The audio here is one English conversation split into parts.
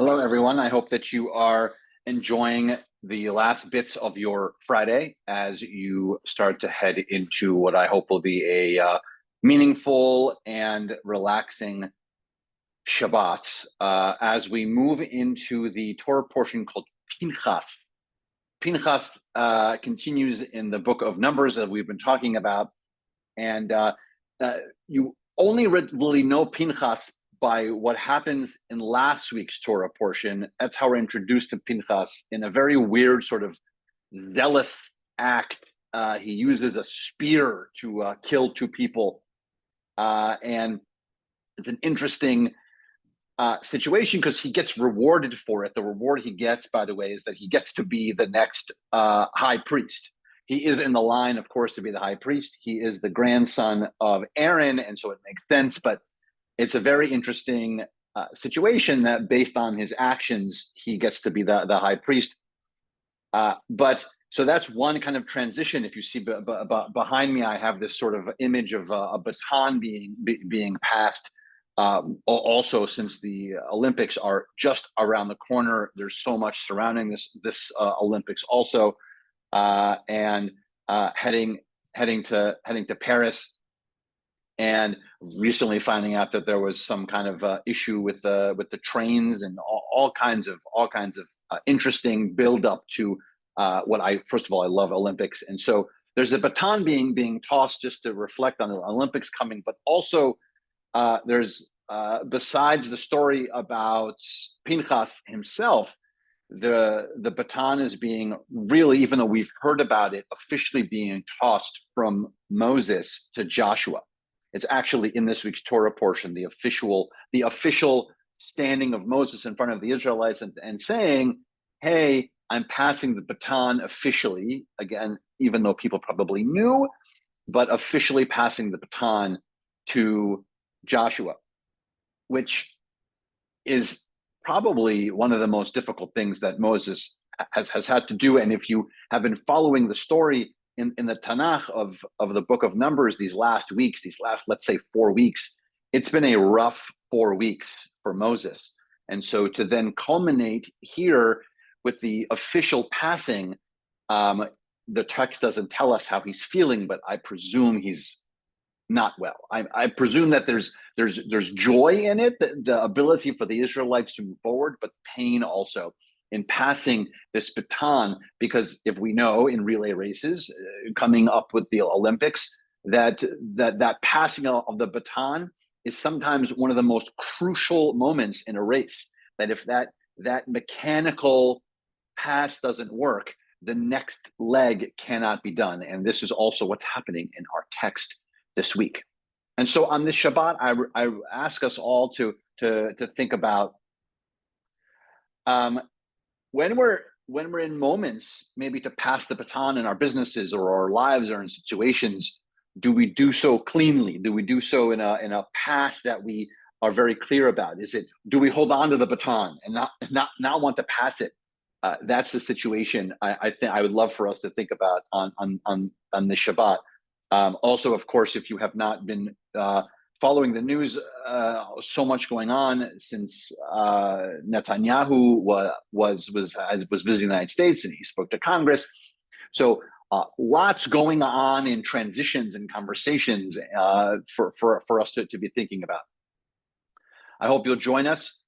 Hello, everyone. I hope that you are enjoying the last bits of your Friday as you start to head into what I hope will be a meaningful and relaxing Shabbat as we move into the Torah portion called Pinchas. Pinchas continues in the book of Numbers that we've been talking about, and you only really know Pinchas by what happens in last week's Torah portion. That's how we're introduced to Pinchas in a very weird sort of zealous act. He uses a spear to kill two people. And it's an interesting situation because he gets rewarded for it. The reward he gets, by the way, is that he gets to be the next high priest. He is in the line, of course, to be the high priest. He is the grandson of Aaron, and so it makes sense. But it's a very interesting situation that based on his actions, he gets to be the high priest. But so that's one kind of transition. If you see behind me, I have this sort of image of a baton being passed. Also, since the Olympics are just around the corner, there's so much surrounding this Olympics also, and heading to Paris. And recently finding out that there was some kind of issue with the trains and all kinds of interesting build up to first of all, I love Olympics, and so there's a baton being tossed just to reflect on the Olympics coming, but also there's besides the story about Pinchas himself, the baton is being really, even though we've heard about it, officially being tossed from Moses to Joshua. It's actually in this week's Torah portion, the official standing of Moses in front of the Israelites and saying, hey, I'm passing the baton officially, again, even though people probably knew, but officially passing the baton to Joshua, which is probably one of the most difficult things that Moses has had to do. And if you have been following the story in the Tanakh of the book of Numbers these last, let's say 4 weeks, it's been a rough 4 weeks for Moses. And so to then culminate here with the official passing, the text doesn't tell us how he's feeling, but I presume he's not well. I presume that there's joy in it, the ability for the Israelites to move forward, but pain also in passing this baton, because if we know in relay races coming up with the Olympics that passing of the baton is sometimes one of the most crucial moments in a race, that if that mechanical pass doesn't work, the next leg cannot be done. And this is also what's happening in our text this week. And so on this Shabbat, I ask us all to think about when we're in moments maybe to pass the baton in our businesses or our lives or in situations, do we do so cleanly? Do we do so in a path that we are very clear about? Do we hold on to the baton and not want to pass it? That's the situation I think I would love for us to think about on the Shabbat. Also, of course, if you have not been following the news, so much going on since Netanyahu was visiting the United States and he spoke to Congress. So lots going on in transitions and conversations for us to be thinking about. I hope you'll join us,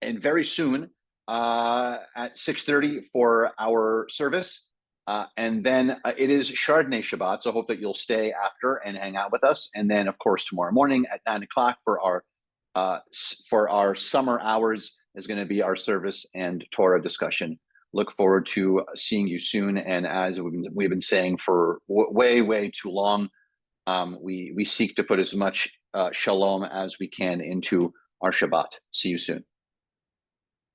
and very soon at 6:30 for our service. And then it is Chardonnay Shabbat, so I hope that you'll stay after and hang out with us. And then, of course, tomorrow morning at 9 o'clock for our summer hours is going to be our service and Torah discussion. Look forward to seeing you soon. And as we've been saying for way too long, we seek to put as much shalom as we can into our Shabbat. See you soon.